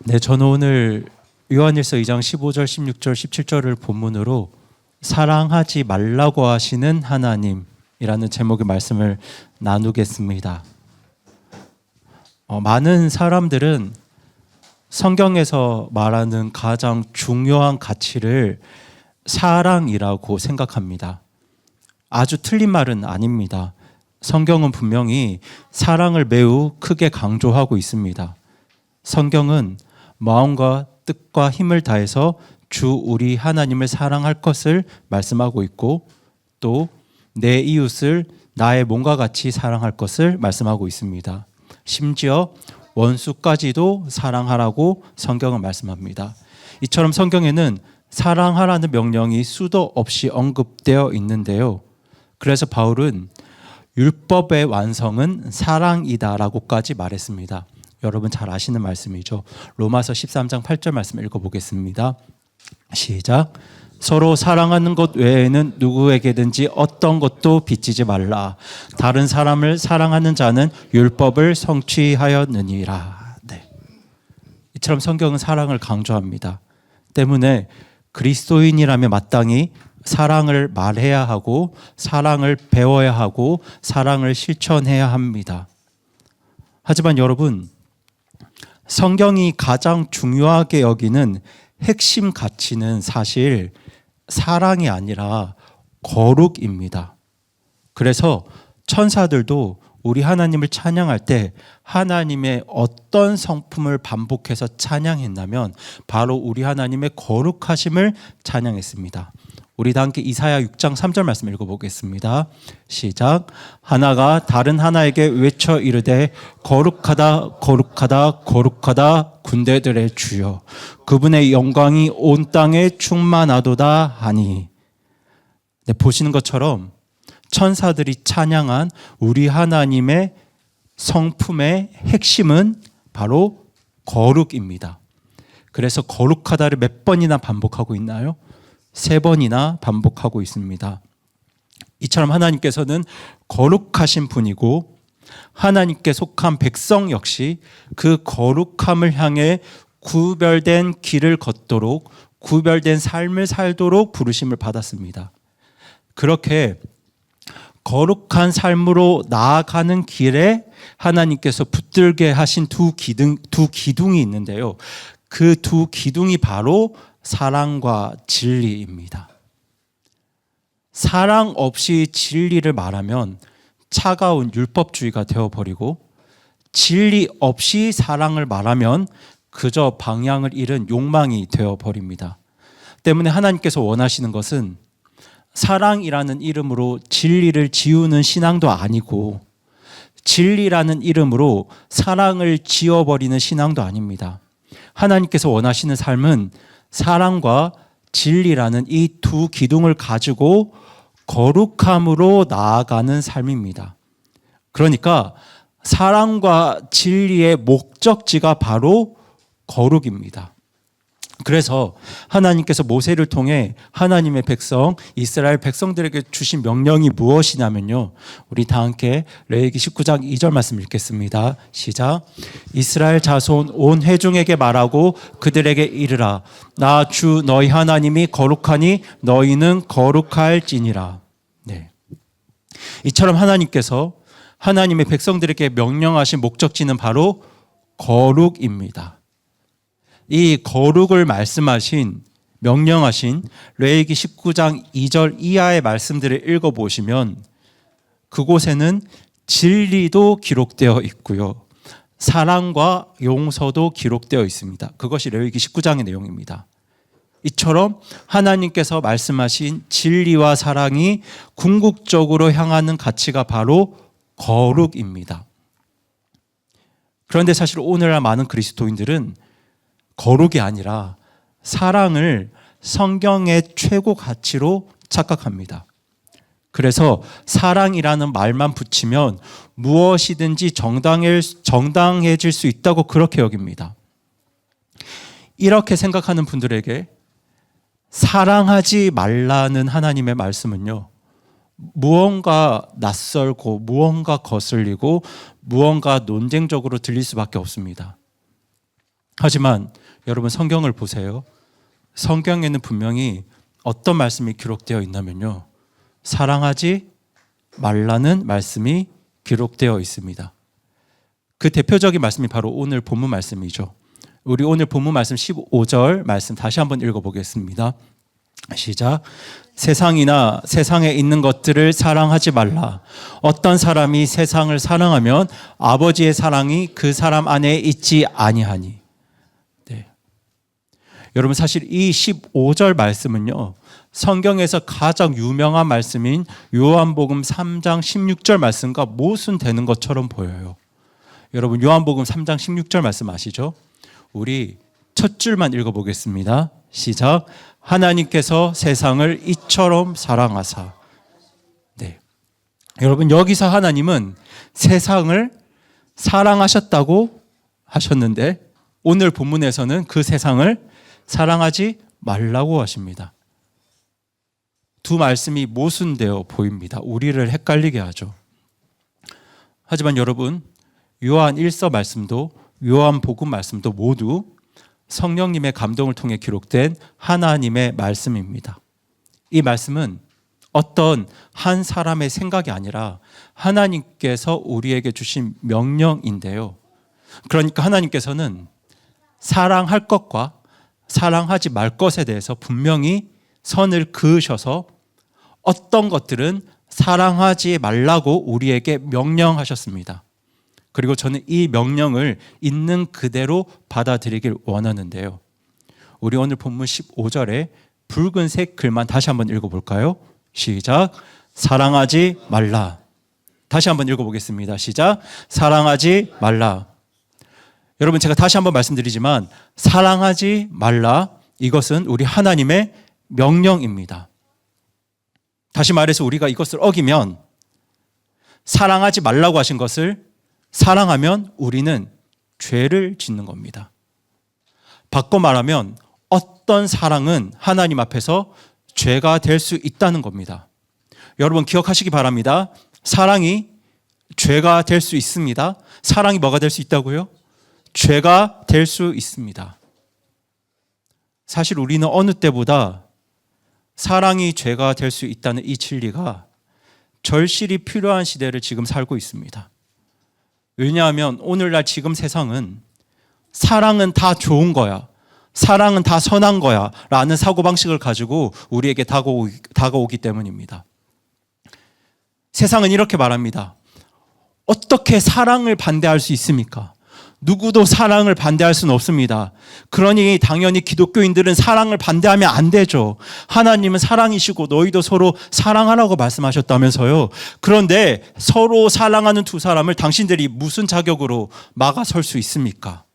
네, 저는 오늘 요한일서 2장 15절, 16절, 17절을 본문으로 사랑하지 말라고 하시는 하나님이라는 제목의 말씀을 나누겠습니다. 많은 사람들은 성경에서 말하는 가장 중요한 가치를 사랑이라고 생각합니다. 아주 틀린 말은 아닙니다. 성경은 분명히 사랑을 매우 크게 강조하고 있습니다. 성경은 마음과 뜻과 힘을 다해서 주 우리 하나님을 사랑할 것을 말씀하고 있고, 또 내 이웃을 나의 몸과 같이 사랑할 것을 말씀하고 있습니다. 심지어 원수까지도 사랑하라고 성경은 말씀합니다. 이처럼 성경에는 사랑하라는 명령이 수도 없이 언급되어 있는데요. 그래서 바울은 율법의 완성은 사랑이다라고까지 말했습니다. 여러분 잘 아시는 말씀이죠. 로마서 13장 8절 말씀 읽어보겠습니다. 시작. 서로 사랑하는 것 외에는 누구에게든지 어떤 것도 빚지지 말라. 다른 사람을 사랑하는 자는 율법을 성취하였느니라. 네. 이처럼 성경은 사랑을 강조합니다. 때문에 그리스도인이라면 마땅히 사랑을 말해야 하고, 사랑을 배워야 하고, 사랑을 실천해야 합니다. 하지만 여러분, 성경이 가장 중요하게 여기는 핵심 가치는 사실 사랑이 아니라 거룩입니다. 그래서 천사들도 우리 하나님을 찬양할 때 하나님의 어떤 성품을 반복해서 찬양했냐면 바로 우리 하나님의 거룩하심을 찬양했습니다. 우리 다 함께 이사야 6장 3절 말씀 읽어보겠습니다. 시작. 하나가 다른 하나에게 외쳐 이르되 거룩하다 거룩하다 거룩하다 군대들의 주여, 그분의 영광이 온 땅에 충만하도다 하니. 네, 보시는 것처럼 천사들이 찬양한 우리 하나님의 성품의 핵심은 바로 거룩입니다. 그래서 거룩하다를 몇 번이나 반복하고 있나요? 3번이나 반복하고 있습니다. 이처럼 하나님께서는 거룩하신 분이고, 하나님께 속한 백성 역시 그 거룩함을 향해 구별된 길을 걷도록, 구별된 삶을 살도록 부르심을 받았습니다. 그렇게 거룩한 삶으로 나아가는 길에 하나님께서 붙들게 하신 두 기둥이 있는데요. 그 두 기둥이 바로 사랑과 진리입니다. 사랑 없이 진리를 말하면 차가운 율법주의가 되어버리고, 진리 없이 사랑을 말하면 그저 방향을 잃은 욕망이 되어버립니다. 때문에 하나님께서 원하시는 것은 사랑이라는 이름으로 진리를 지우는 신앙도 아니고, 진리라는 이름으로 사랑을 지워버리는 신앙도 아닙니다. 하나님께서 원하시는 삶은 사랑과 진리라는 이 두 기둥을 가지고 거룩함으로 나아가는 삶입니다. 그러니까 사랑과 진리의 목적지가 바로 거룩입니다. 그래서 하나님께서 모세를 통해 하나님의 백성, 이스라엘 백성들에게 주신 명령이 무엇이냐면요, 우리 다 함께 레위기 19장 2절 말씀 읽겠습니다. 시작. 이스라엘 자손 온 회중에게 말하고 그들에게 이르라. 나 주 너희 하나님이 거룩하니 너희는 거룩할지니라. 네. 이처럼 하나님께서 하나님의 백성들에게 명령하신 목적지는 바로 거룩입니다. 이 거룩을 말씀하신, 명령하신 레위기 19장 2절 이하의 말씀들을 읽어보시면 그곳에는 진리도 기록되어 있고요, 사랑과 용서도 기록되어 있습니다. 그것이 레위기 19장의 내용입니다. 이처럼 하나님께서 말씀하신 진리와 사랑이 궁극적으로 향하는 가치가 바로 거룩입니다. 그런데 사실 오늘날 많은 그리스도인들은 거룩이 아니라 사랑을 성경의 최고 가치로 착각합니다. 그래서 사랑이라는 말만 붙이면 무엇이든지 정당해질 수 있다고 그렇게 여깁니다. 이렇게 생각하는 분들에게 사랑하지 말라는 하나님의 말씀은요, 무언가 낯설고 무언가 거슬리고 무언가 논쟁적으로 들릴 수밖에 없습니다. 하지만 여러분 성경을 보세요. 성경에는 분명히 어떤 말씀이 기록되어 있냐면요. 사랑하지 말라는 말씀이 기록되어 있습니다. 그 대표적인 말씀이 바로 오늘 본문 말씀이죠. 우리 오늘 본문 말씀 15절 말씀 다시 한번 읽어보겠습니다. 시작. 세상이나 세상에 있는 것들을 사랑하지 말라. 어떤 사람이 세상을 사랑하면 아버지의 사랑이 그 사람 안에 있지 아니하니. 네. 여러분 사실 이 15절 말씀은요. 성경에서 가장 유명한 말씀인 요한복음 3장 16절 말씀과 모순되는 것처럼 보여요. 여러분 요한복음 3장 16절 말씀 아시죠? 우리 첫 줄만 읽어보겠습니다. 시작. 하나님께서 세상을 이처럼 사랑하사. 네. 여러분 여기서 하나님은 세상을 사랑하셨다고 하셨는데 오늘 본문에서는 그 세상을 사랑하지 말라고 하십니다. 두 말씀이 모순되어 보입니다. 우리를 헷갈리게 하죠. 하지만 여러분 요한 1서 말씀도 요한복음 말씀도 모두 성령님의 감동을 통해 기록된 하나님의 말씀입니다. 이 말씀은 어떤 한 사람의 생각이 아니라 하나님께서 우리에게 주신 명령인데요. 그러니까 하나님께서는 사랑할 것과 사랑하지 말 것에 대해서 분명히 선을 그으셔서 어떤 것들은 사랑하지 말라고 우리에게 명령하셨습니다. 그리고 저는 이 명령을 있는 그대로 받아들이길 원하는데요. 우리 오늘 본문 15절에 붉은색 글만 다시 한번 읽어볼까요? 시작. 사랑하지 말라. 다시 한번 읽어보겠습니다. 시작. 사랑하지 말라. 여러분 제가 다시 한번 말씀드리지만 사랑하지 말라. 이것은 우리 하나님의 명령입니다. 다시 말해서 우리가 이것을 어기면 사랑하지 말라고 하신 것을 사랑하면 우리는 죄를 짓는 겁니다. 바꿔 말하면 어떤 사랑은 하나님 앞에서 죄가 될 수 있다는 겁니다. 여러분 기억하시기 바랍니다. 사랑이 죄가 될 수 있습니다. 사랑이 뭐가 될 수 있다고요? 죄가 될 수 있습니다. 사실 우리는 어느 때보다 사랑이 죄가 될 수 있다는 이 진리가 절실히 필요한 시대를 지금 살고 있습니다. 왜냐하면 오늘날 지금 세상은 사랑은 다 좋은 거야. 사랑은 다 선한 거야. 라는 사고방식을 가지고 우리에게 다가오기 때문입니다. 세상은 이렇게 말합니다. 어떻게 사랑을 반대할 수 있습니까? 누구도 사랑을 반대할 수는 없습니다. 그러니 당연히 기독교인들은 사랑을 반대하면 안 되죠. 하나님은 사랑이시고 너희도 서로 사랑하라고 말씀하셨다면서요. 그런데 서로 사랑하는 두 사람을 당신들이 무슨 자격으로 막아설 수 있습니까?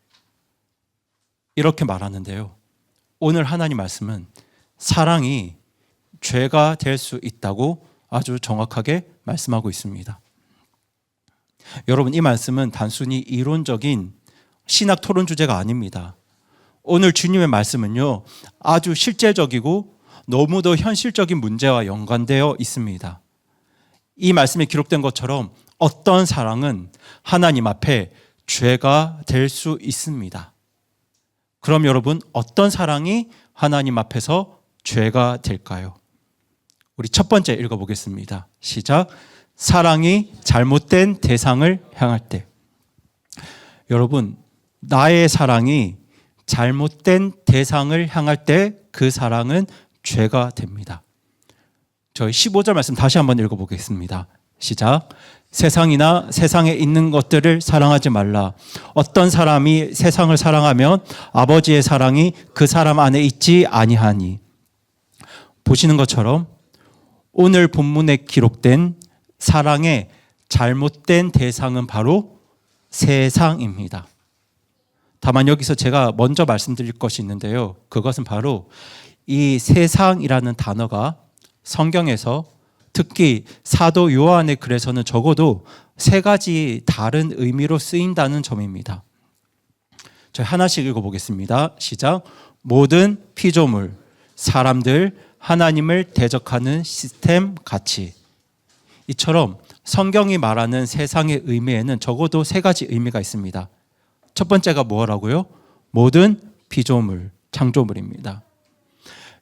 이렇게 말하는데요. 오늘 하나님 말씀은 사랑이 죄가 될 수 있다고 아주 정확하게 말씀하고 있습니다. 여러분 이 말씀은 단순히 이론적인 신학 토론 주제가 아닙니다. 오늘 주님의 말씀은요 아주 실제적이고 너무도 현실적인 문제와 연관되어 있습니다. 이 말씀에 기록된 것처럼 어떤 사랑은 하나님 앞에 죄가 될 수 있습니다. 그럼 여러분 어떤 사랑이 하나님 앞에서 죄가 될까요? 우리 첫 번째 읽어보겠습니다. 시작. 사랑이 잘못된 대상을 향할 때. 여러분 나의 사랑이 잘못된 대상을 향할 때 그 사랑은 죄가 됩니다. 저희 15절 말씀 다시 한번 읽어보겠습니다. 시작. 세상이나 세상에 있는 것들을 사랑하지 말라. 어떤 사람이 세상을 사랑하면 아버지의 사랑이 그 사람 안에 있지 아니하니. 보시는 것처럼 오늘 본문에 기록된 사랑의 잘못된 대상은 바로 세상입니다. 다만 여기서 제가 먼저 말씀드릴 것이 있는데요. 그것은 바로 이 세상이라는 단어가 성경에서 특히 사도 요한의 글에서는 적어도 세 가지 다른 의미로 쓰인다는 점입니다. 저희 하나씩 읽어보겠습니다. 시작. 모든 피조물, 사람들, 하나님을 대적하는 시스템 가치. 이처럼 성경이 말하는 세상의 의미에는 적어도 세 가지 의미가 있습니다. 첫 번째가 뭐라고요? 모든 피조물, 창조물입니다.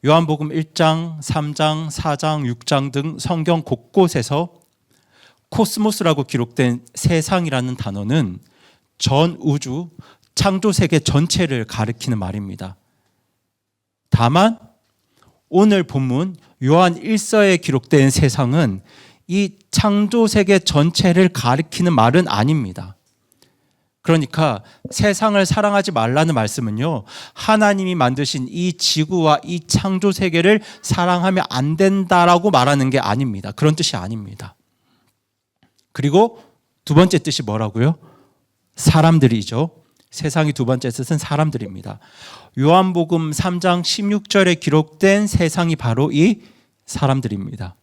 요한복음 1장, 3장, 4장, 6장 등 성경 곳곳에서 코스모스라고 기록된 세상이라는 단어는 전 우주, 창조세계 전체를 가리키는 말입니다. 다만 오늘 본문 요한 1서에 기록된 세상은 이 창조세계 전체를 가리키는 말은 아닙니다. 그러니까 세상을 사랑하지 말라는 말씀은요, 하나님이 만드신 이 지구와 이 창조세계를 사랑하면 안 된다라고 말하는 게 아닙니다. 그런 뜻이 아닙니다. 그리고 두 번째 뜻이 뭐라고요? 사람들이죠. 세상의 두 번째 뜻은 사람들입니다. 요한복음 3장 16절에 기록된 세상이 바로 이 사람들입니다.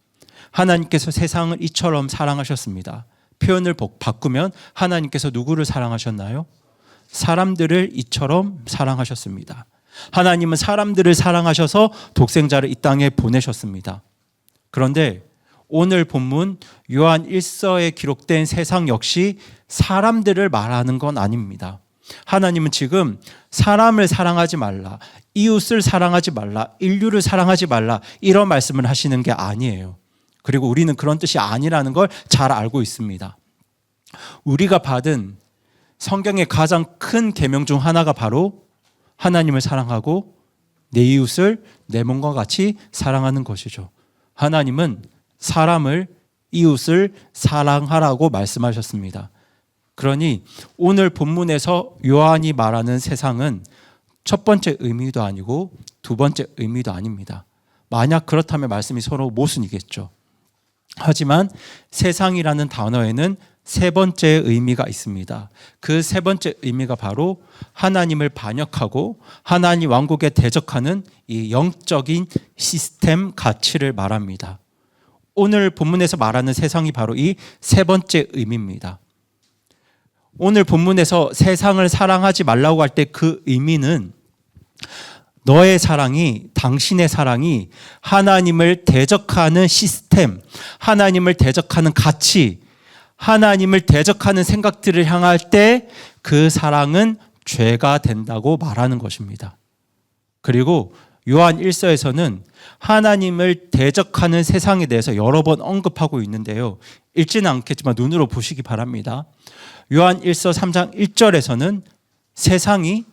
하나님께서 세상을 이처럼 사랑하셨습니다. 표현을 바꾸면 하나님께서 누구를 사랑하셨나요? 사람들을 이처럼 사랑하셨습니다. 하나님은 사람들을 사랑하셔서 독생자를 이 땅에 보내셨습니다. 그런데 오늘 본문 요한 1서에 기록된 세상 역시 사람들을 말하는 건 아닙니다. 하나님은 지금 사람을 사랑하지 말라, 이웃을 사랑하지 말라, 인류를 사랑하지 말라 이런 말씀을 하시는 게 아니에요. 그리고 우리는 그런 뜻이 아니라는 걸 잘 알고 있습니다. 우리가 받은 성경의 가장 큰 계명 중 하나가 바로 하나님을 사랑하고 내 이웃을 내 몸과 같이 사랑하는 것이죠. 하나님은 사람을, 이웃을 사랑하라고 말씀하셨습니다. 그러니 오늘 본문에서 요한이 말하는 세상은 첫 번째 의미도 아니고 두 번째 의미도 아닙니다. 만약 그렇다면 말씀이 서로 모순이겠죠. 하지만 세상이라는 단어에는 세 번째 의미가 있습니다. 그 세 번째 의미가 바로 하나님을 반역하고 하나님 왕국에 대적하는 이 영적인 시스템 가치를 말합니다. 오늘 본문에서 말하는 세상이 바로 이 세 번째 의미입니다. 오늘 본문에서 세상을 사랑하지 말라고 할 때 그 의미는 너의 사랑이, 당신의 사랑이 하나님을 대적하는 시스템, 하나님을 대적하는 가치, 하나님을 대적하는 생각들을 향할 때 그 사랑은 죄가 된다고 말하는 것입니다. 그리고 요한 1서에서는 하나님을 대적하는 세상에 대해서 여러 번 언급하고 있는데요. 읽지는 않겠지만 눈으로 보시기 바랍니다. 요한 1서 3장 1절에서는 세상이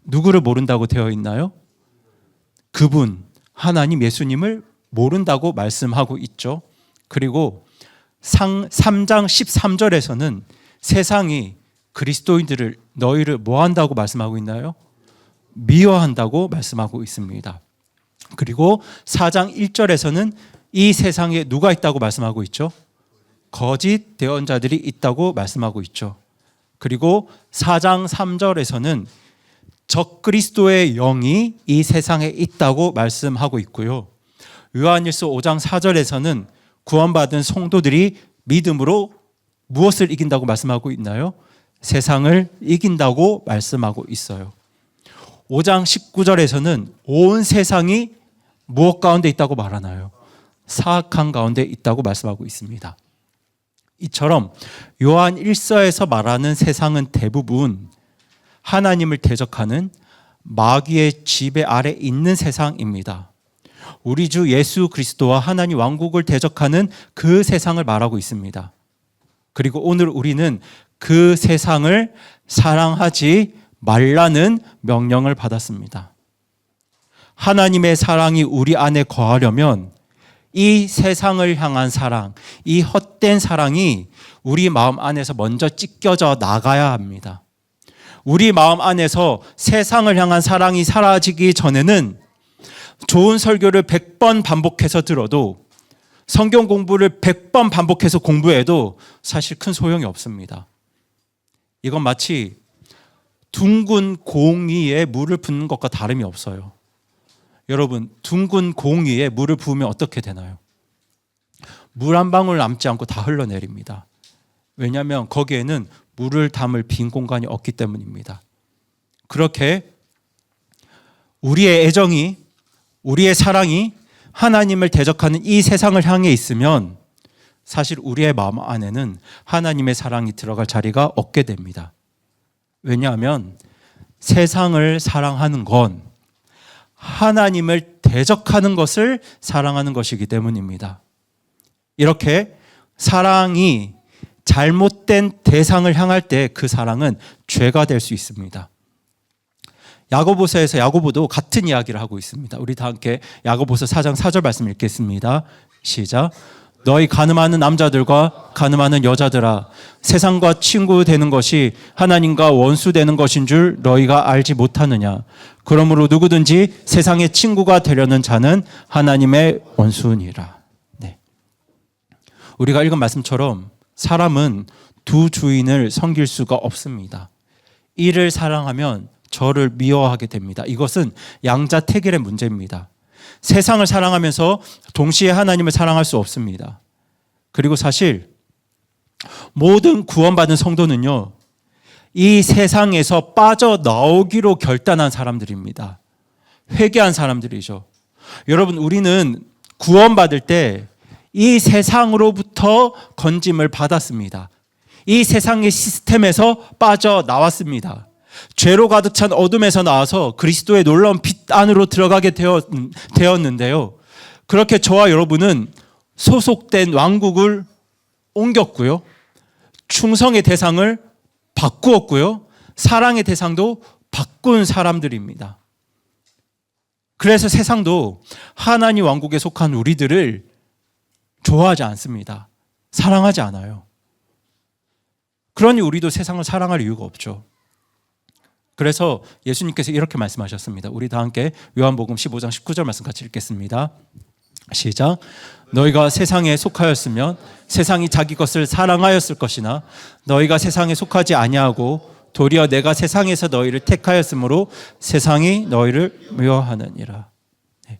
누구를 모른다고 되어 있나요? 그분, 하나님 예수님을 모른다고 말씀하고 있죠. 그리고 3장 13절에서는 세상이 그리스도인들을, 너희를 뭐 한다고 말씀하고 있나요? 미워한다고 말씀하고 있습니다. 그리고 4장 1절에서는 이 세상에 누가 있다고 말씀하고 있죠? 거짓 대언자들이 있다고 말씀하고 있죠. 그리고 4장 3절에서는 적그리스도의 영이 이 세상에 있다고 말씀하고 있고요. 요한일서 5장 4절에서는 구원받은 성도들이 믿음으로 무엇을 이긴다고 말씀하고 있나요? 세상을 이긴다고 말씀하고 있어요. 5장 19절에서는 온 세상이 무엇 가운데 있다고 말하나요? 사악한 가운데 있다고 말씀하고 있습니다. 이처럼 요한 1서에서 말하는 세상은 대부분 하나님을 대적하는 마귀의 지배 아래 있는 세상입니다. 우리 주 예수 그리스도와 하나님 왕국을 대적하는 그 세상을 말하고 있습니다. 그리고 오늘 우리는 그 세상을 사랑하지 말라는 명령을 받았습니다. 하나님의 사랑이 우리 안에 거하려면 이 세상을 향한 사랑, 이 헛된 사랑이 우리 마음 안에서 먼저 찢겨져 나가야 합니다. 우리 마음 안에서 세상을 향한 사랑이 사라지기 전에는 좋은 설교를 100번 반복해서 들어도, 성경 공부를 100번 반복해서 공부해도 사실 큰 소용이 없습니다. 이건 마치 둥근 공이에 물을 붓는 것과 다름이 없어요. 여러분, 둥근 공이에 물을 부으면 어떻게 되나요? 물 한 방울 남지 않고 다 흘러내립니다. 왜냐하면 거기에는 물을 담을 빈 공간이 없기 때문입니다. 그렇게 우리의 애정이, 우리의 사랑이 하나님을 대적하는 이 세상을 향해 있으면 사실 우리의 마음 안에는 하나님의 사랑이 들어갈 자리가 없게 됩니다. 왜냐하면 세상을 사랑하는 건 하나님을 대적하는 것을 사랑하는 것이기 때문입니다. 이렇게 사랑이 잘못된 대상을 향할 때 그 사랑은 죄가 될 수 있습니다. 야고보서에서 야고보도 같은 이야기를 하고 있습니다. 우리 다 함께 야고보서 4장 4절 말씀 읽겠습니다. 시작. 너희 가늠하는 남자들과 가늠하는 여자들아, 세상과 친구 되는 것이 하나님과 원수 되는 것인 줄 너희가 알지 못하느냐. 그러므로 누구든지 세상의 친구가 되려는 자는 하나님의 원수니라. 네. 우리가 읽은 말씀처럼 사람은 두 주인을 섬길 수가 없습니다. 이를 사랑하면 저를 미워하게 됩니다. 이것은 양자택일의 문제입니다. 세상을 사랑하면서 동시에 하나님을 사랑할 수 없습니다. 그리고 사실 모든 구원받은 성도는요, 이 세상에서 빠져나오기로 결단한 사람들입니다. 회개한 사람들이죠. 여러분, 우리는 구원받을 때 이 세상으로부터 건짐을 받았습니다. 이 세상의 시스템에서 빠져나왔습니다. 죄로 가득 찬 어둠에서 나와서 그리스도의 놀라운 빛 안으로 들어가게 되었는데요. 그렇게 저와 여러분은 소속된 왕국을 옮겼고요. 충성의 대상을 바꾸었고요. 사랑의 대상도 바꾼 사람들입니다. 그래서 세상도 하나님 왕국에 속한 우리들을 좋아하지 않습니다. 사랑하지 않아요. 그러니 우리도 세상을 사랑할 이유가 없죠. 그래서 예수님께서 이렇게 말씀하셨습니다. 우리 다 함께 요한복음 15장 19절 말씀 같이 읽겠습니다. 시작. 너희가 세상에 속하였으면 세상이 자기 것을 사랑하였을 것이나 너희가 세상에 속하지 아니하고 도리어 내가 세상에서 너희를 택하였으므로 세상이 너희를 미워하느니라. 네.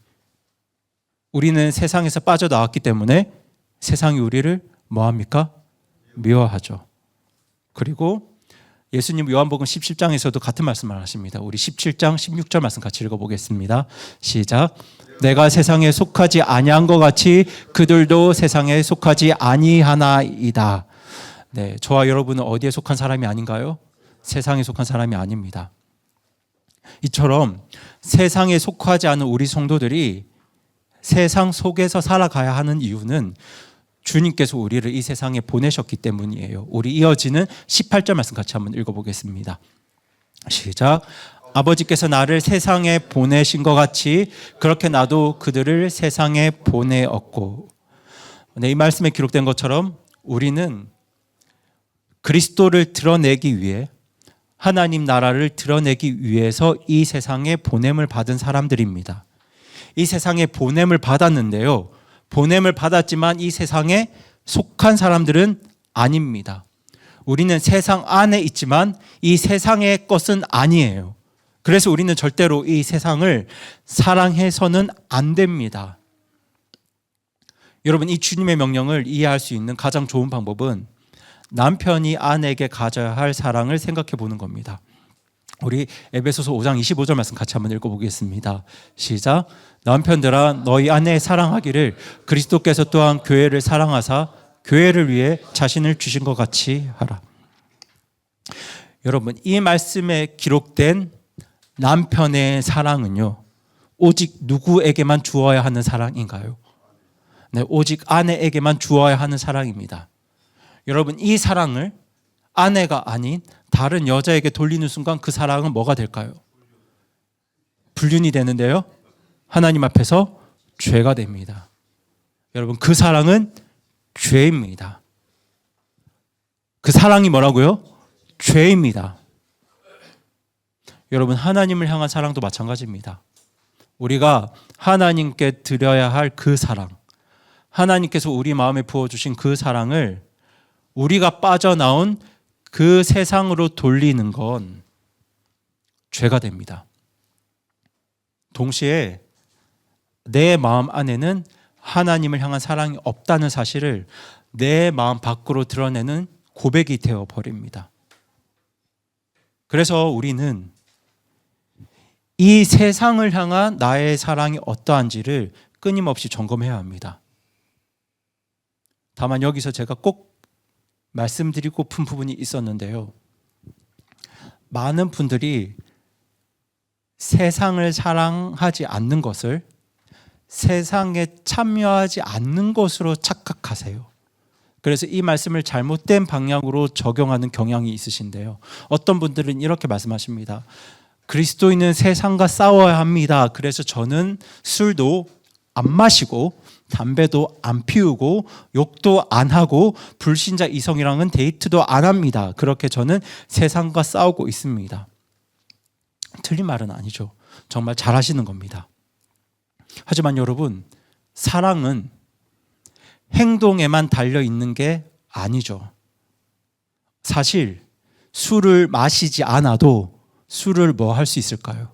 우리는 세상에서 빠져나왔기 때문에 세상이 우리를 뭐합니까? 미워하죠. 그리고 예수님 요한복음 17장에서도 같은 말씀을 하십니다. 우리 17장 16절 말씀 같이 읽어보겠습니다. 시작. 내가 세상에 속하지 아니한 것 같이 그들도 세상에 속하지 아니하나이다. 네, 저와 여러분은 어디에 속한 사람이 아닌가요? 세상에 속한 사람이 아닙니다. 이처럼 세상에 속하지 않은 우리 성도들이 세상 속에서 살아가야 하는 이유는 주님께서 우리를 이 세상에 보내셨기 때문이에요. 우리 이어지는 18절 말씀 같이 한번 읽어보겠습니다. 시작. 아버지께서 나를 세상에 보내신 것 같이 그렇게 나도 그들을 세상에 보내었고. 네, 이 말씀에 기록된 것처럼 우리는 그리스도를 드러내기 위해 하나님 나라를 드러내기 위해서 이 세상에 보냄을 받은 사람들입니다. 이 세상에 보냄을 받았는데요. 보냄을 받았지만 이 세상에 속한 사람들은 아닙니다. 우리는 세상 안에 있지만 이 세상의 것은 아니에요. 그래서 우리는 절대로 이 세상을 사랑해서는 안 됩니다. 여러분, 이 주님의 명령을 이해할 수 있는 가장 좋은 방법은 남편이 아내에게 가져야 할 사랑을 생각해 보는 겁니다. 우리 에베소서 5장 25절 말씀 같이 한번 읽어보겠습니다. 시작. 남편들아 너희 아내 사랑하기를 그리스도께서 또한 교회를 사랑하사 교회를 위해 자신을 주신 것 같이 하라. 여러분, 이 말씀에 기록된 남편의 사랑은요, 오직 누구에게만 주어야 하는 사랑인가요? 네, 오직 아내에게만 주어야 하는 사랑입니다. 여러분, 이 사랑을 아내가 아닌 다른 여자에게 돌리는 순간 그 사랑은 뭐가 될까요? 불륜이 되는데요. 하나님 앞에서 죄가 됩니다. 여러분, 그 사랑은 죄입니다. 그 사랑이 뭐라고요? 죄입니다. 여러분, 하나님을 향한 사랑도 마찬가지입니다. 우리가 하나님께 드려야 할 그 사랑, 하나님께서 우리 마음에 부어주신 그 사랑을 우리가 빠져나온 그 세상으로 돌리는 건 죄가 됩니다. 동시에 내 마음 안에는 하나님을 향한 사랑이 없다는 사실을 내 마음 밖으로 드러내는 고백이 되어 버립니다. 그래서 우리는 이 세상을 향한 나의 사랑이 어떠한지를 끊임없이 점검해야 합니다. 다만 여기서 제가 꼭 말씀드리고픈 부분이 있었는데요. 많은 분들이 세상을 사랑하지 않는 것을 세상에 참여하지 않는 것으로 착각하세요. 그래서 이 말씀을 잘못된 방향으로 적용하는 경향이 있으신데요. 어떤 분들은 이렇게 말씀하십니다. 그리스도인은 세상과 싸워야 합니다. 그래서 저는 술도 안 마시고 담배도 안 피우고 욕도 안 하고 불신자 이성이랑은 데이트도 안 합니다. 그렇게 저는 세상과 싸우고 있습니다. 틀린 말은 아니죠. 정말 잘하시는 겁니다. 하지만 여러분, 사랑은 행동에만 달려 있는 게 아니죠. 사실 술을 마시지 않아도 술을 뭐 할 수 있을까요?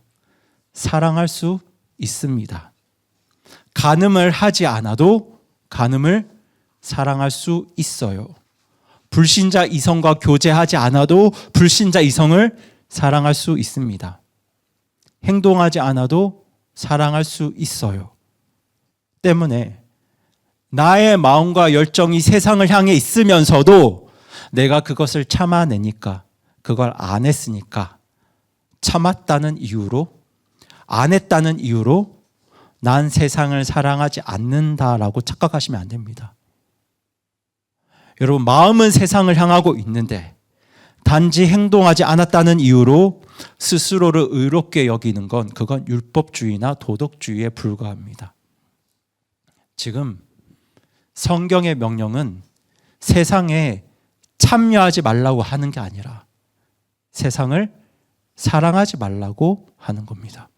사랑할 수 있습니다. 간음을 하지 않아도 간음을 사랑할 수 있어요. 불신자 이성과 교제하지 않아도 불신자 이성을 사랑할 수 있습니다. 행동하지 않아도 사랑할 수 있어요. 때문에 나의 마음과 열정이 세상을 향해 있으면서도 내가 그것을 참아내니까, 그걸 안 했으니까, 참았다는 이유로, 안 했다는 이유로 난 세상을 사랑하지 않는다라고 착각하시면 안 됩니다. 여러분, 마음은 세상을 향하고 있는데 단지 행동하지 않았다는 이유로 스스로를 의롭게 여기는 건 그건 율법주의나 도덕주의에 불과합니다. 지금 성경의 명령은 세상에 참여하지 말라고 하는 게 아니라 세상을 사랑하지 말라고 하는 겁니다.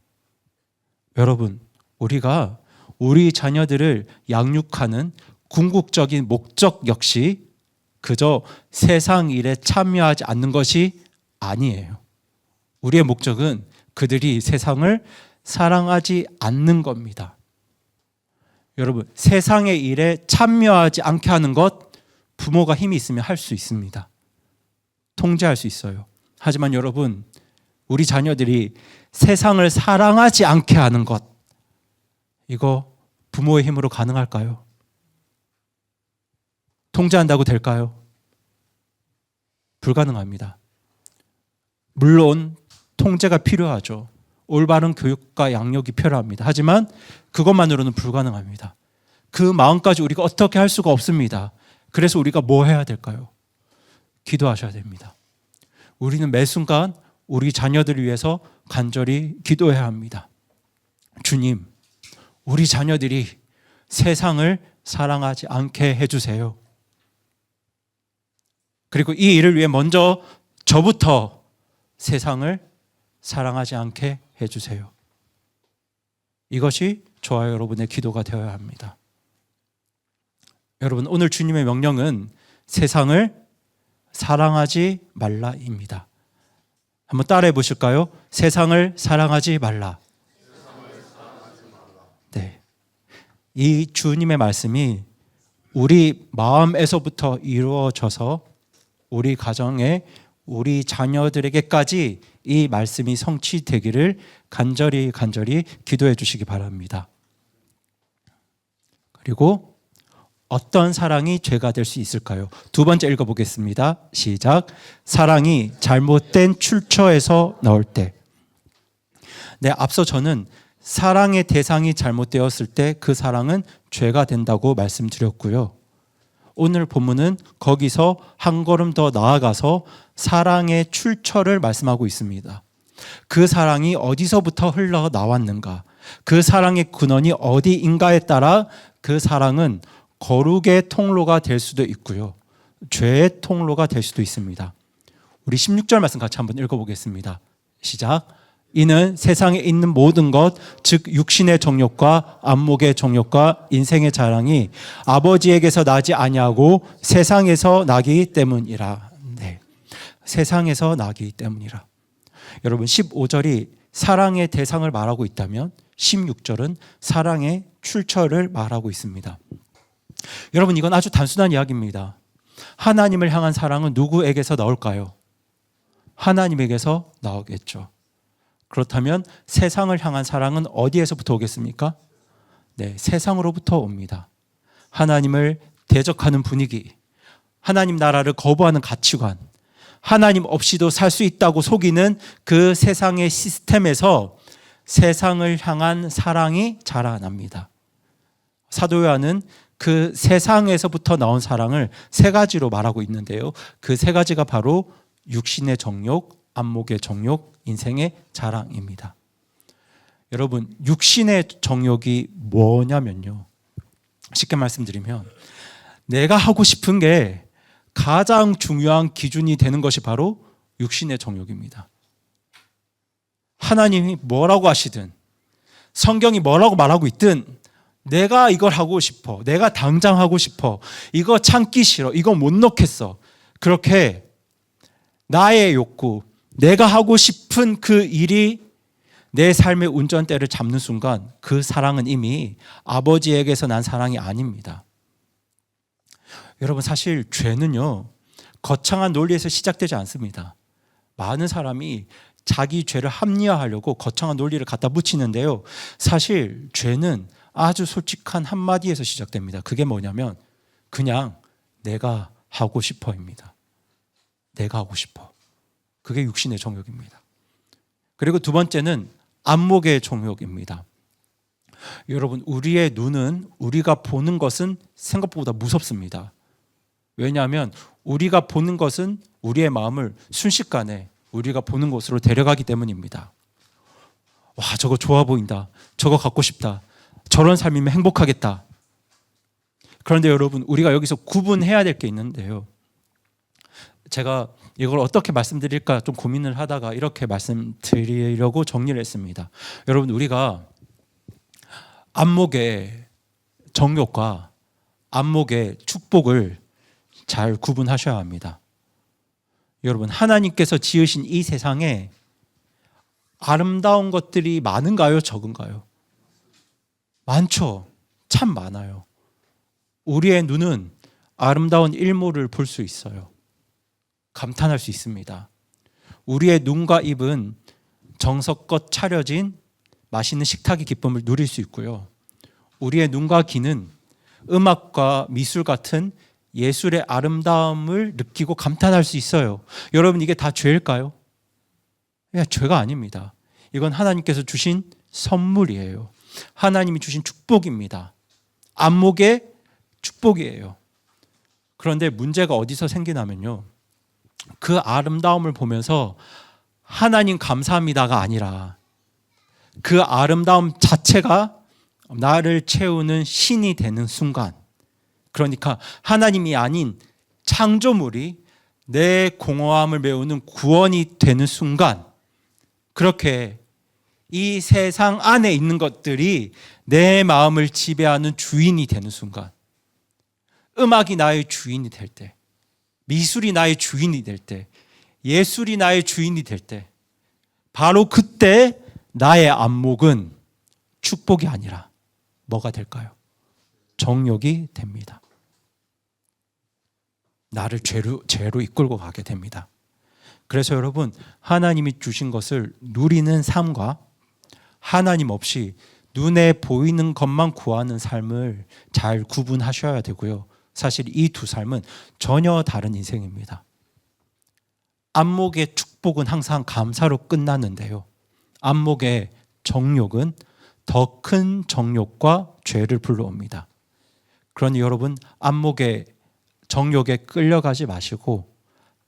여러분, 우리가 우리 자녀들을 양육하는 궁극적인 목적 역시 그저 세상 일에 참여하지 않는 것이 아니에요. 우리의 목적은 그들이 세상을 사랑하지 않는 겁니다. 여러분, 세상의 일에 참여하지 않게 하는 것, 부모가 힘이 있으면 할 수 있습니다. 통제할 수 있어요. 하지만 여러분, 우리 자녀들이 세상을 사랑하지 않게 하는 것, 이거 부모의 힘으로 가능할까요? 통제한다고 될까요? 불가능합니다. 물론 통제가 필요하죠. 올바른 교육과 양육이 필요합니다. 하지만 그것만으로는 불가능합니다. 그 마음까지 우리가 어떻게 할 수가 없습니다. 그래서 우리가 뭐 해야 될까요? 기도하셔야 됩니다. 우리는 매 순간 우리 자녀들을 위해서 간절히 기도해야 합니다. 주님, 우리 자녀들이 세상을 사랑하지 않게 해주세요. 그리고 이 일을 위해 먼저 저부터 세상을 사랑하지 않게 해주세요. 이것이 저와 여러분의 기도가 되어야 합니다. 여러분, 오늘 주님의 명령은 세상을 사랑하지 말라입니다. 한번 따라해 보실까요? 세상을 사랑하지 말라. 네. 이 주님의 말씀이 우리 마음에서부터 이루어져서 우리 가정에, 우리 자녀들에게까지 이 말씀이 성취되기를 간절히 기도해 주시기 바랍니다. 그리고 어떤 사랑이 죄가 될 수 있을까요? 두 번째 읽어보겠습니다. 시작. 사랑이 잘못된 출처에서 나올 때. 네, 앞서 저는 사랑의 대상이 잘못되었을 때 그 사랑은 죄가 된다고 말씀드렸고요. 오늘 본문은 거기서 한 걸음 더 나아가서 사랑의 출처를 말씀하고 있습니다. 그 사랑이 어디서부터 흘러나왔는가, 그 사랑의 근원이 어디인가에 따라 그 사랑은 거룩의 통로가 될 수도 있고요, 죄의 통로가 될 수도 있습니다. 우리 16절 말씀 같이 한번 읽어보겠습니다. 시작. 이는 세상에 있는 모든 것, 즉 육신의 정욕과 안목의 정욕과 인생의 자랑이 아버지에게서 나지 아니하고 세상에서 나기 때문이라. 네, 세상에서 나기 때문이라. 여러분, 15절이 사랑의 대상을 말하고 있다면 16절은 사랑의 출처를 말하고 있습니다. 여러분, 이건 아주 단순한 이야기입니다. 하나님을 향한 사랑은 누구에게서 나올까요? 하나님에게서 나오겠죠. 그렇다면 세상을 향한 사랑은 어디에서부터 오겠습니까? 네, 세상으로부터 옵니다. 하나님을 대적하는 분위기, 하나님 나라를 거부하는 가치관, 하나님 없이도 살 수 있다고 속이는 그 세상의 시스템에서 세상을 향한 사랑이 자라납니다. 사도 요한은 그 세상에서부터 나온 사랑을 세 가지로 말하고 있는데요. 그 세 가지가 바로 육신의 정욕, 안목의 정욕, 인생의 자랑입니다. 여러분, 육신의 정욕이 뭐냐면요. 쉽게 말씀드리면 내가 하고 싶은 게 가장 중요한 기준이 되는 것이 바로 육신의 정욕입니다. 하나님이 뭐라고 하시든 성경이 뭐라고 말하고 있든 내가 이걸 하고 싶어, 내가 당장 하고 싶어, 이거 참기 싫어, 이거 못 넣겠어, 그렇게 나의 욕구, 내가 하고 싶은 그 일이 내 삶의 운전대를 잡는 순간 그 사랑은 이미 아버지에게서 난 사랑이 아닙니다. 여러분, 사실 죄는요 거창한 논리에서 시작되지 않습니다. 많은 사람이 자기 죄를 합리화하려고 거창한 논리를 갖다 붙이는데요, 사실 죄는 아주 솔직한 한마디에서 시작됩니다. 그게 뭐냐면 그냥 내가 하고 싶어입니다. 내가 하고 싶어. 그게 육신의 정욕입니다. 그리고 두 번째는 안목의 정욕입니다. 여러분, 우리의 눈은 우리가 보는 것은 생각보다 무섭습니다. 왜냐하면 우리가 보는 것은 우리의 마음을 순식간에 우리가 보는 곳으로 데려가기 때문입니다. 와, 저거 좋아 보인다, 저거 갖고 싶다, 저런 삶이면 행복하겠다. 그런데 여러분, 우리가 여기서 구분해야 될 게 있는데요, 제가 이걸 어떻게 말씀드릴까 좀 고민을 하다가 이렇게 말씀드리려고 정리를 했습니다. 여러분, 우리가 안목의 정욕과 안목의 축복을 잘 구분하셔야 합니다. 여러분, 하나님께서 지으신 이 세상에 아름다운 것들이 많은가요, 적은가요? 많죠. 참 많아요. 우리의 눈은 아름다운 일몰을 볼 수 있어요. 감탄할 수 있습니다. 우리의 눈과 입은 정성껏 차려진 맛있는 식탁의 기쁨을 누릴 수 있고요. 우리의 눈과 귀는 음악과 미술 같은 예술의 아름다움을 느끼고 감탄할 수 있어요. 여러분, 이게 다 죄일까요? 죄가 아닙니다. 이건 하나님께서 주신 선물이에요. 하나님이 주신 축복입니다. 안목의 축복이에요. 그런데 문제가 어디서 생기냐면요, 그 아름다움을 보면서 하나님 감사합니다가 아니라 그 아름다움 자체가 나를 채우는 신이 되는 순간, 그러니까 하나님이 아닌 창조물이 내 공허함을 메우는 구원이 되는 순간, 그렇게 이 세상 안에 있는 것들이 내 마음을 지배하는 주인이 되는 순간, 음악이 나의 주인이 될 때, 미술이 나의 주인이 될 때, 예술이 나의 주인이 될 때, 바로 그때 나의 안목은 축복이 아니라 뭐가 될까요? 정욕이 됩니다. 나를 죄로 이끌고 가게 됩니다. 그래서 여러분, 하나님이 주신 것을 누리는 삶과 하나님 없이 눈에 보이는 것만 구하는 삶을 잘 구분하셔야 되고요. 사실 이 두 삶은 전혀 다른 인생입니다. 안목의 축복은 항상 감사로 끝나는데요, 안목의 정욕은 더 큰 정욕과 죄를 불러옵니다. 그러니 여러분, 안목의 정욕에 끌려가지 마시고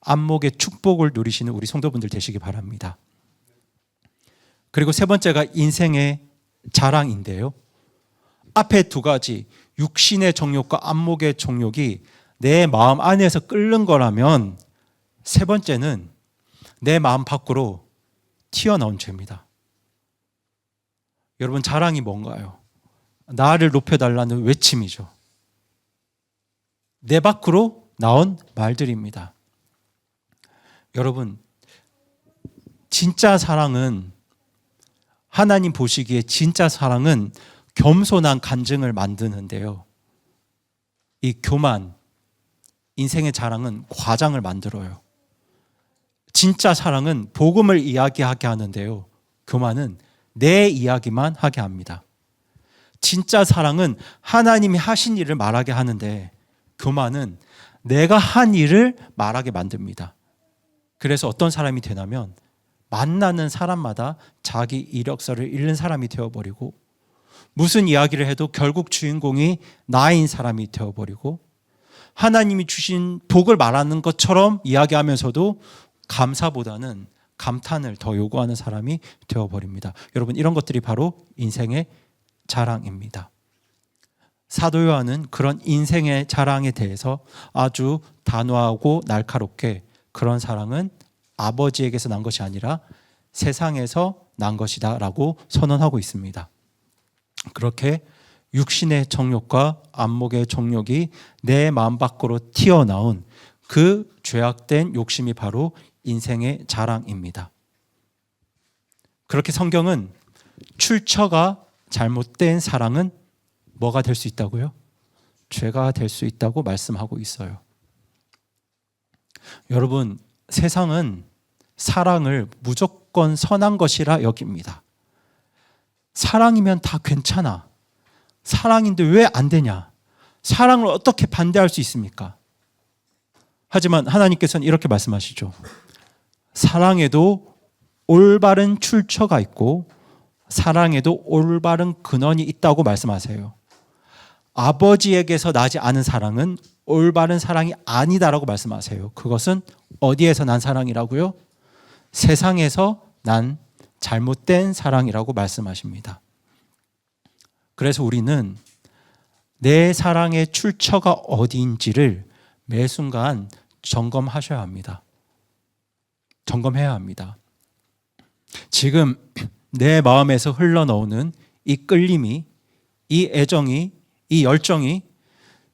안목의 축복을 누리시는 우리 성도분들 되시기 바랍니다. 그리고 세 번째가 인생의 자랑인데요, 앞에 두 가지 육신의 정욕과 안목의 정욕이 내 마음 안에서 끓는 거라면 세 번째는 내 마음 밖으로 튀어나온 죄입니다. 여러분, 자랑이 뭔가요? 나를 높여달라는 외침이죠. 내 밖으로 나온 말들입니다. 여러분, 진짜 사랑은, 하나님 보시기에 진짜 사랑은 겸손한 간증을 만드는데요, 이 교만, 인생의 자랑은 과장을 만들어요. 진짜 사랑은 복음을 이야기하게 하는데요, 교만은 내 이야기만 하게 합니다. 진짜 사랑은 하나님이 하신 일을 말하게 하는데 교만은 내가 한 일을 말하게 만듭니다. 그래서 어떤 사람이 되냐면 만나는 사람마다 자기 이력서를 읽는 사람이 되어버리고, 무슨 이야기를 해도 결국 주인공이 나인 사람이 되어버리고, 하나님이 주신 복을 말하는 것처럼 이야기하면서도 감사보다는 감탄을 더 요구하는 사람이 되어버립니다. 여러분, 이런 것들이 바로 인생의 자랑입니다. 사도 요한은 그런 인생의 자랑에 대해서 아주 단호하고 날카롭게, 그런 사랑은 아버지에게서 난 것이 아니라 세상에서 난 것이다 라고 선언하고 있습니다. 그렇게 육신의 정욕과 안목의 정욕이 내 마음 밖으로 튀어나온 그 죄악된 욕심이 바로 인생의 자랑입니다. 그렇게 성경은 출처가 잘못된 사랑은 뭐가 될 수 있다고요? 죄가 될 수 있다고 말씀하고 있어요. 여러분, 세상은 사랑을 무조건 선한 것이라 여깁니다. 사랑이면 다 괜찮아. 사랑인데 왜 안 되냐? 사랑을 어떻게 반대할 수 있습니까? 하지만 하나님께서는 이렇게 말씀하시죠. 사랑에도 올바른 출처가 있고 사랑에도 올바른 근원이 있다고 말씀하세요. 아버지에게서 나지 않은 사랑은 올바른 사랑이 아니다라고 말씀하세요. 그것은 어디에서 난 사랑이라고요? 세상에서 난 잘못된 사랑이라고 말씀하십니다. 그래서 우리는 내 사랑의 출처가 어디인지를 매 순간 점검하셔야 합니다. 점검해야 합니다. 지금 내 마음에서 흘러나오는 이 끌림이, 이 애정이, 이 열정이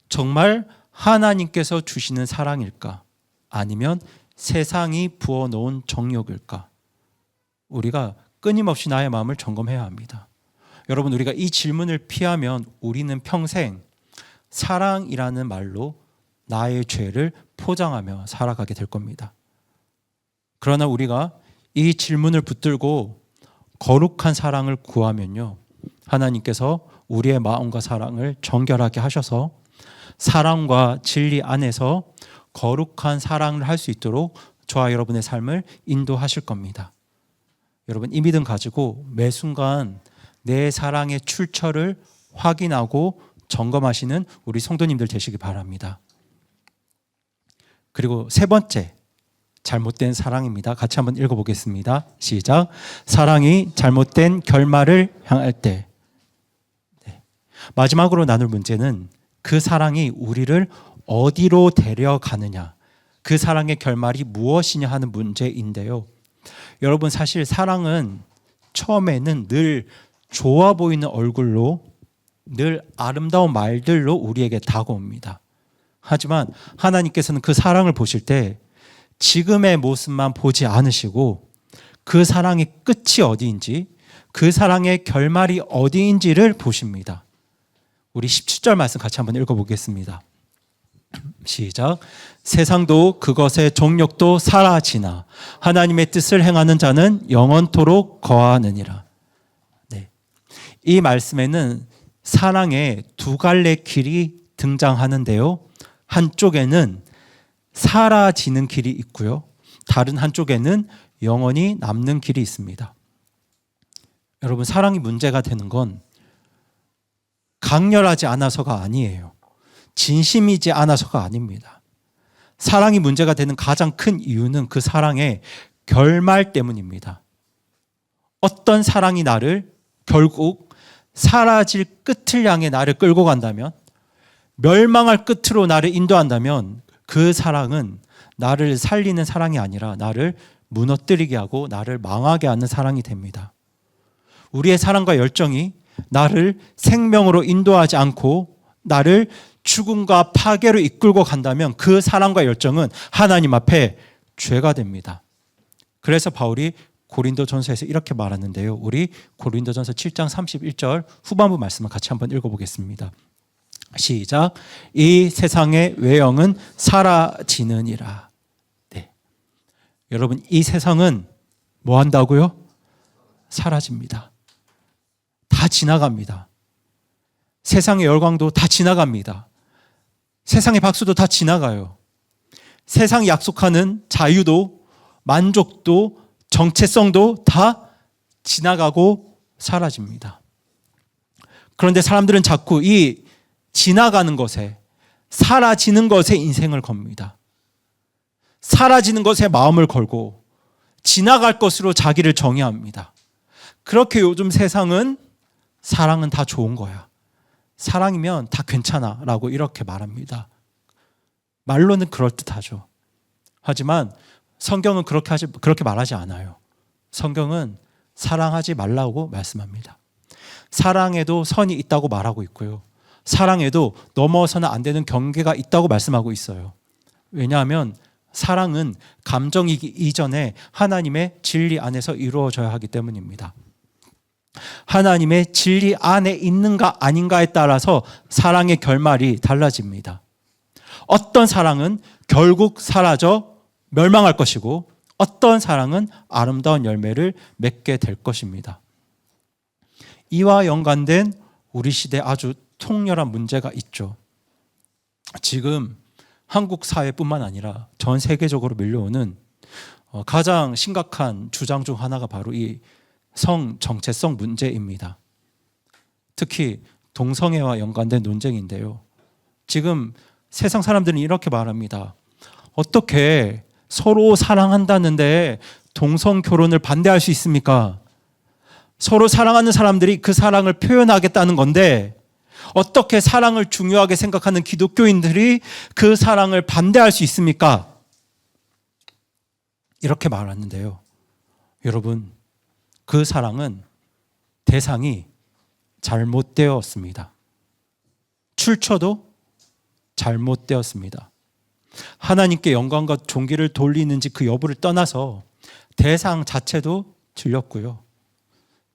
정말 하나님께서 주시는 사랑일까? 아니면 세상이 부어놓은 정욕일까? 우리가 끊임없이 나의 마음을 점검해야 합니다. 여러분, 우리가 이 질문을 피하면 우리는 평생 사랑이라는 말로 나의 죄를 포장하며 살아가게 될 겁니다. 그러나 우리가 이 질문을 붙들고 거룩한 사랑을 구하면요, 하나님께서 우리의 마음과 사랑을 정결하게 하셔서 사랑과 진리 안에서 거룩한 사랑을 할 수 있도록 저와 여러분의 삶을 인도하실 겁니다. 여러분, 이 믿음 가지고 매 순간 내 사랑의 출처를 확인하고 점검하시는 우리 성도님들 되시기 바랍니다. 그리고 세 번째, 잘못된 사랑입니다. 같이 한번 읽어보겠습니다. 시작. 사랑이 잘못된 결말을 향할 때. 네. 마지막으로 나눌 문제는 그 사랑이 우리를 어디로 데려가느냐, 그 사랑의 결말이 무엇이냐 하는 문제인데요. 여러분, 사실 사랑은 처음에는 늘 좋아 보이는 얼굴로, 늘 아름다운 말들로 우리에게 다가옵니다. 하지만 하나님께서는 그 사랑을 보실 때 지금의 모습만 보지 않으시고 그 사랑의 끝이 어디인지, 그 사랑의 결말이 어디인지를 보십니다. 우리 17절 말씀 같이 한번 읽어보겠습니다. 시작. 세상도 그것의 정욕도 사라지나 하나님의 뜻을 행하는 자는 영원토록 거하느니라. 네. 이 말씀에는 사랑의 두 갈래 길이 등장하는데요. 한쪽에는 사라지는 길이 있고요, 다른 한쪽에는 영원히 남는 길이 있습니다. 여러분, 사랑이 문제가 되는 건 강렬하지 않아서가 아니에요. 진심이지 않아서가 아닙니다. 사랑이 문제가 되는 가장 큰 이유는 그 사랑의 결말 때문입니다. 어떤 사랑이 나를 결국 사라질 끝을 향해 나를 끌고 간다면, 멸망할 끝으로 나를 인도한다면 그 사랑은 나를 살리는 사랑이 아니라 나를 무너뜨리게 하고 나를 망하게 하는 사랑이 됩니다. 우리의 사랑과 열정이 나를 생명으로 인도하지 않고 나를 죽음과 파괴로 이끌고 간다면 그 사랑과 열정은 하나님 앞에 죄가 됩니다. 그래서 바울이 고린도전서에서 이렇게 말하는데요. 우리 고린도전서 7장 31절 후반부 말씀을 같이 한번 읽어보겠습니다. 시작. 이 세상의 외형은 사라지느니라. 네. 여러분, 이 세상은 뭐 한다고요? 사라집니다. 다 지나갑니다. 세상의 열광도 다 지나갑니다. 세상의 박수도 다 지나가요. 세상이 약속하는 자유도 만족도 정체성도 다 지나가고 사라집니다. 그런데 사람들은 자꾸 이 지나가는 것에, 사라지는 것에 인생을 겁니다. 사라지는 것에 마음을 걸고 지나갈 것으로 자기를 정의합니다. 그렇게 요즘 세상은 사랑은 다 좋은 거야, 사랑이면 다 괜찮아 라고 이렇게 말합니다. 말로는 그럴듯하죠. 하지만 성경은 그렇게 말하지 않아요. 성경은 사랑하지 말라고 말씀합니다. 사랑에도 선이 있다고 말하고 있고요, 사랑에도 넘어서는 안 되는 경계가 있다고 말씀하고 있어요. 왜냐하면 사랑은 감정이기 이전에 하나님의 진리 안에서 이루어져야 하기 때문입니다. 하나님의 진리 안에 있는가 아닌가에 따라서 사랑의 결말이 달라집니다. 어떤 사랑은 결국 사라져 멸망할 것이고, 어떤 사랑은 아름다운 열매를 맺게 될 것입니다. 이와 연관된 우리 시대 아주 통렬한 문제가 있죠. 지금 한국 사회뿐만 아니라 전 세계적으로 밀려오는 가장 심각한 주장 중 하나가 바로 이 성 정체성 문제입니다. 특히 동성애와 연관된 논쟁인데요. 지금 세상 사람들은 이렇게 말합니다. 어떻게 서로 사랑한다는데 동성 결혼을 반대할 수 있습니까? 서로 사랑하는 사람들이 그 사랑을 표현하겠다는 건데 어떻게 사랑을 중요하게 생각하는 기독교인들이 그 사랑을 반대할 수 있습니까? 이렇게 말하는데요. 여러분, 그 사랑은 대상이 잘못되었습니다. 출처도 잘못되었습니다. 하나님께 영광과 존귀를 돌리는지 그 여부를 떠나서 대상 자체도 틀렸고요,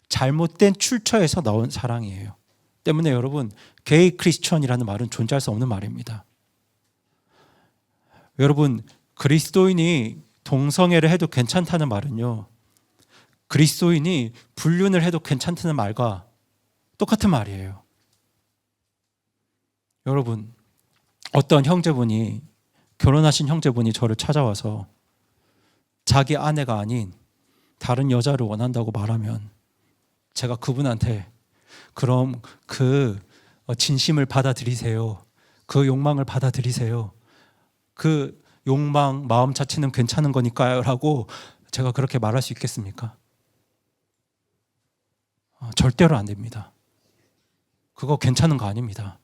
잘못된 출처에서 나온 사랑이에요. 때문에 여러분, 게이 크리스천이라는 말은 존재할 수 없는 말입니다. 여러분, 그리스도인이 동성애를 해도 괜찮다는 말은요, 그리스도인이 불륜을 해도 괜찮다는 말과 똑같은 말이에요. 여러분, 어떤 형제분이, 결혼하신 형제분이 저를 찾아와서 자기 아내가 아닌 다른 여자를 원한다고 말하면 제가 그분한테 그럼 그 진심을 받아들이세요, 그 욕망을 받아들이세요, 그 욕망 마음 자체는 괜찮은 거니까요 라고 제가 그렇게 말할 수 있겠습니까? 절대로 안 됩니다. 그거 괜찮은 거 아닙니다.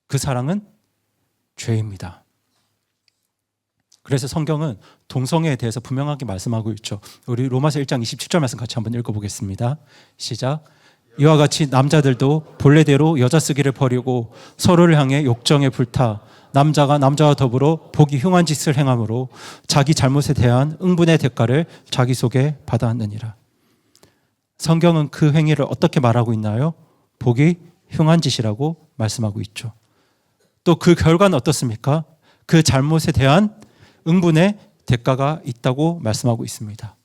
그 사랑은 죄입니다. 그래서 성경은 동성애에 대해서 분명하게 말씀하고 있죠. 우리 로마서 1장 27절 말씀 같이 한번 읽어보겠습니다. 시작. 이와 같이 남자들도 본래대로 여자 쓰기를 버리고 서로를 향해 욕정에 불타 남자가 남자와 더불어 보기 흉한 짓을 행함으로 자기 잘못에 대한 응분의 대가를 자기 속에 받아왔느니라. 성경은 그 행위를 어떻게 말하고 있나요? 보기 흉한 짓이라고 말씀하고 있죠. 또 그 결과는 어떻습니까? 그 잘못에 대한 응분의 대가가 있다고 말씀하고 있습니다.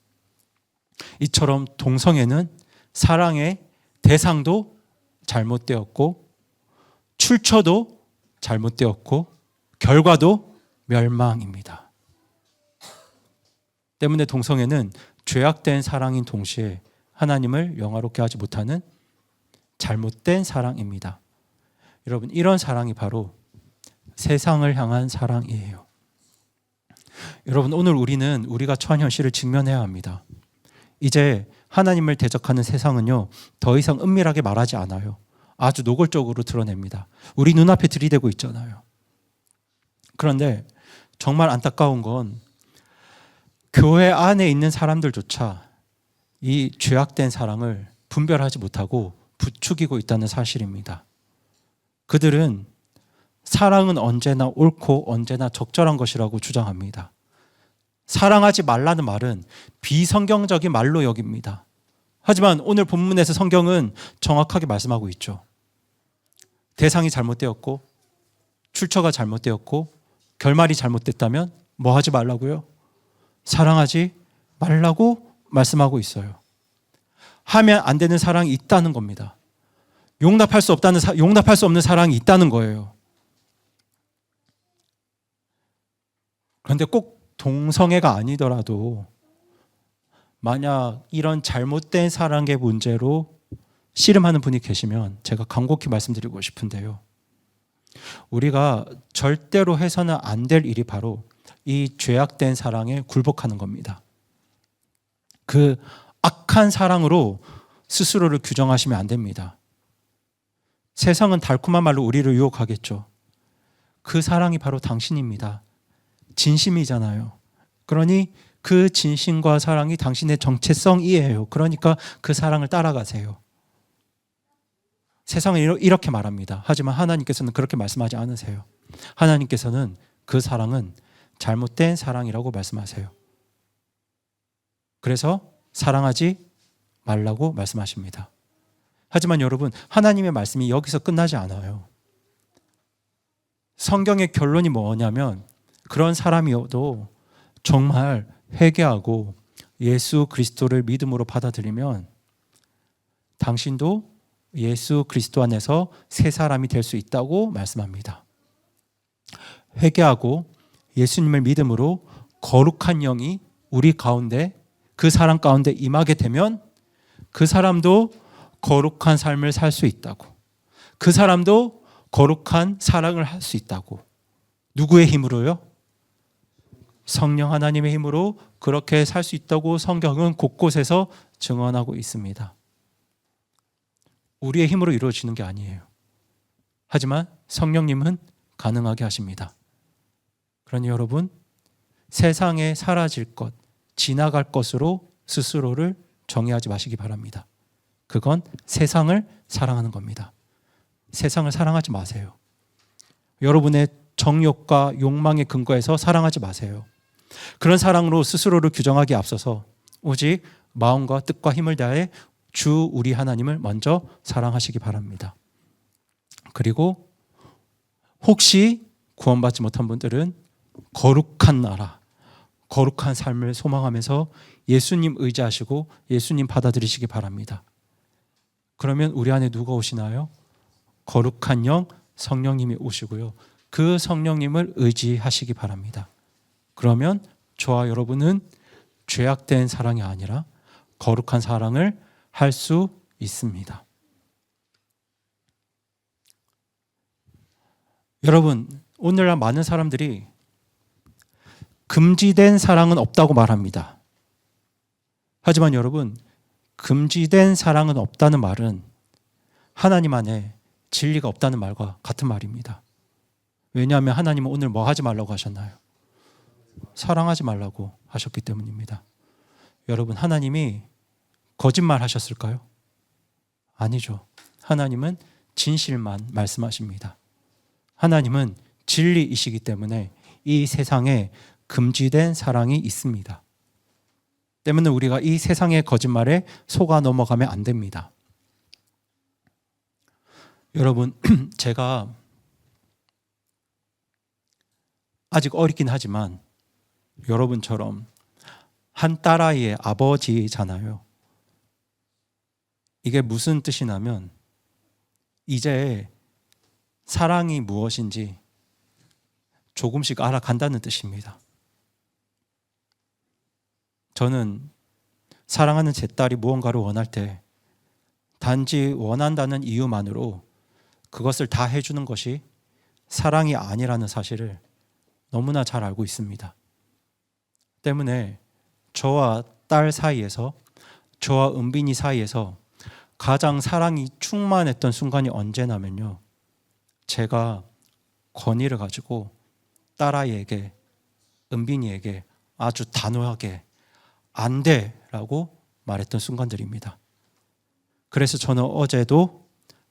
이처럼 동성애는 사랑의 대상도 잘못되었고, 출처도 잘못되었고, 결과도 멸망입니다. 때문에 동성애는 죄악된 사랑인 동시에 하나님을 영화롭게 하지 못하는 잘못된 사랑입니다. 여러분, 이런 사랑이 바로 세상을 향한 사랑이에요. 여러분, 오늘 우리는 우리가 처한 현실을 직면해야 합니다. 이제 하나님을 대적하는 세상은요, 더 이상 은밀하게 말하지 않아요. 아주 노골적으로 드러냅니다. 우리 눈앞에 들이대고 있잖아요. 그런데 정말 안타까운 건 교회 안에 있는 사람들조차 이 죄악된 사랑을 분별하지 못하고 부추기고 있다는 사실입니다. 그들은 사랑은 언제나 옳고 언제나 적절한 것이라고 주장합니다. 사랑하지 말라는 말은 비성경적인 말로 여깁니다. 하지만 오늘 본문에서 성경은 정확하게 말씀하고 있죠. 대상이 잘못되었고, 출처가 잘못되었고, 결말이 잘못됐다면 뭐 하지 말라고요? 사랑하지 말라고 말씀하고 있어요. 하면 안 되는 사랑이 있다는 겁니다. 용납할 수 없는 사랑이 있다는 거예요. 그런데 꼭 동성애가 아니더라도 만약 이런 잘못된 사랑의 문제로 씨름하는 분이 계시면 제가 간곡히 말씀드리고 싶은데요. 우리가 절대로 해서는 안 될 일이 바로 이 죄악된 사랑에 굴복하는 겁니다. 그 악한 사랑으로 스스로를 규정하시면 안 됩니다. 세상은 달콤한 말로 우리를 유혹하겠죠. 그 사랑이 바로 당신입니다. 진심이잖아요. 그러니 그 진심과 사랑이 당신의 정체성이에요. 그러니까 그 사랑을 따라가세요. 세상은 이렇게 말합니다. 하지만 하나님께서는 그렇게 말씀하지 않으세요. 하나님께서는 그 사랑은 잘못된 사랑이라고 말씀하세요. 그래서 사랑하지 말라고 말씀하십니다. 하지만 여러분, 하나님의 말씀이 여기서 끝나지 않아요. 성경의 결론이 뭐냐면 그런 사람이어도 정말 회개하고 예수 그리스도를 믿음으로 받아들이면 당신도 예수 그리스도 안에서 새 사람이 될 수 있다고 말씀합니다. 회개하고 예수님을 믿음으로 거룩한 영이 우리 가운데, 그 사람 가운데 임하게 되면 그 사람도 거룩한 삶을 살 수 있다고, 그 사람도 거룩한 사랑을 할 수 있다고. 누구의 힘으로요? 성령 하나님의 힘으로 그렇게 살 수 있다고 성경은 곳곳에서 증언하고 있습니다. 우리의 힘으로 이루어지는 게 아니에요. 하지만 성령님은 가능하게 하십니다. 그러니 여러분, 세상에 사라질 것, 지나갈 것으로 스스로를 정의하지 마시기 바랍니다. 그건 세상을 사랑하는 겁니다. 세상을 사랑하지 마세요. 여러분의 정욕과 욕망의 근거에서 사랑하지 마세요. 그런 사랑으로 스스로를 규정하기에 앞서서 오직 마음과 뜻과 힘을 다해 주 우리 하나님을 먼저 사랑하시기 바랍니다. 그리고 혹시 구원받지 못한 분들은 거룩한 나라, 거룩한 삶을 소망하면서 예수님 의지하시고 예수님 받아들이시기 바랍니다. 그러면 우리 안에 누가 오시나요? 거룩한 영, 성령님이 오시고요. 그 성령님을 의지하시기 바랍니다. 그러면 저와 여러분은 죄악된 사랑이 아니라 거룩한 사랑을 할 수 있습니다. 여러분, 오늘날 많은 사람들이 금지된 사랑은 없다고 말합니다. 하지만 여러분, 금지된 사랑은 없다는 말은 하나님 안에 진리가 없다는 말과 같은 말입니다. 왜냐하면 하나님은 오늘 뭐 하지 말라고 하셨나요? 사랑하지 말라고 하셨기 때문입니다. 여러분, 하나님이 거짓말 하셨을까요? 아니죠. 하나님은 진실만 말씀하십니다. 하나님은 진리이시기 때문에 이 세상에 금지된 사랑이 있습니다. 때문에 우리가 이 세상의 거짓말에 속아 넘어가면 안 됩니다. 여러분, 제가 아직 어리긴 하지만 여러분처럼 한 딸아이의 아버지잖아요. 이게 무슨 뜻이냐면 이제 사랑이 무엇인지 조금씩 알아간다는 뜻입니다. 저는 사랑하는 제 딸이 무언가를 원할 때 단지 원한다는 이유만으로 그것을 다 해주는 것이 사랑이 아니라는 사실을 너무나 잘 알고 있습니다. 때문에 저와 딸 사이에서, 저와 은빈이 사이에서 가장 사랑이 충만했던 순간이 언제냐면요, 제가 권위를 가지고 딸아이에게, 은빈이에게 아주 단호하게 안 돼라고 말했던 순간들입니다. 그래서 저는 어제도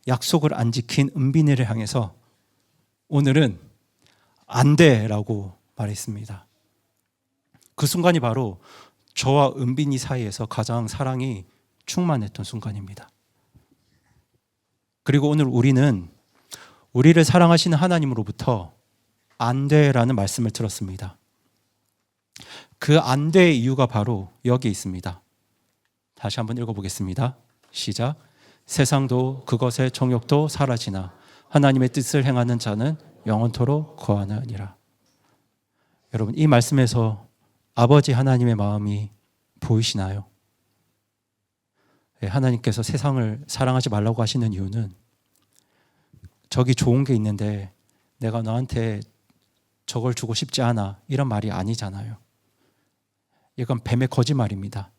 약속을 안 지킨 은빈이를 향해서 오늘은 안 돼라고 말했습니다. 그 순간이 바로 저와 은빈이 사이에서 가장 사랑이 충만했던 순간입니다. 그리고 오늘 우리는 우리를 사랑하시는 하나님으로부터 안 돼라는 말씀을 들었습니다. 그 안 돼의 이유가 바로 여기 있습니다. 다시 한번 읽어보겠습니다. 시작. 세상도 그것의 정욕도 사라지나 하나님의 뜻을 행하는 자는 영원토록 거하느니라. 여러분, 이 말씀에서 아버지 하나님의 마음이 보이시나요? 하나님께서 세상을 사랑하지 말라고 하시는 이유는 저기 좋은 게 있는데 내가 너한테 저걸 주고 싶지 않아, 이런 말이 아니잖아요. 이건 뱀의 거짓말입니다.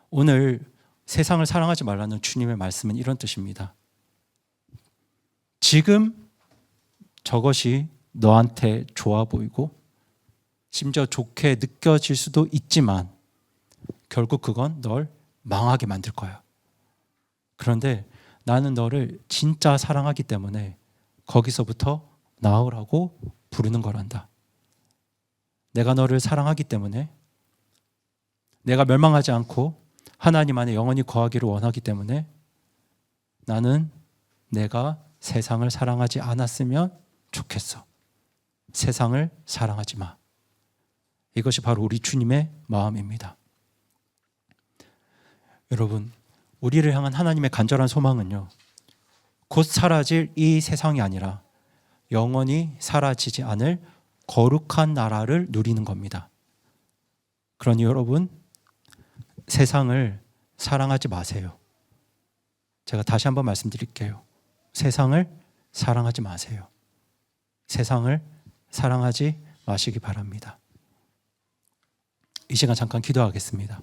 오늘 세상을 사랑하지 말라는 주님의 말씀은 이런 뜻입니다. 지금 저것이 너한테 좋아 보이고 심지어 좋게 느껴질 수도 있지만 결국 그건 널 망하게 만들 거야. 그런데 나는 너를 진짜 사랑하기 때문에 거기서부터 나으라고 부르는 거란다. 내가 너를 사랑하기 때문에, 내가 멸망하지 않고 하나님 안에 영원히 거하기를 원하기 때문에 나는 내가 세상을 사랑하지 않았으면 좋겠어. 세상을 사랑하지 마. 이것이 바로 우리 주님의 마음입니다. 여러분, 우리를 향한 하나님의 간절한 소망은요, 곧 사라질 이 세상이 아니라 영원히 사라지지 않을 거룩한 나라를 누리는 겁니다. 그러니 여러분, 세상을 사랑하지 마세요. 제가 다시 한번 말씀드릴게요. 세상을 사랑하지 마세요. 세상을 사랑하지 마시기 바랍니다. 이 시간 잠깐 기도하겠습니다.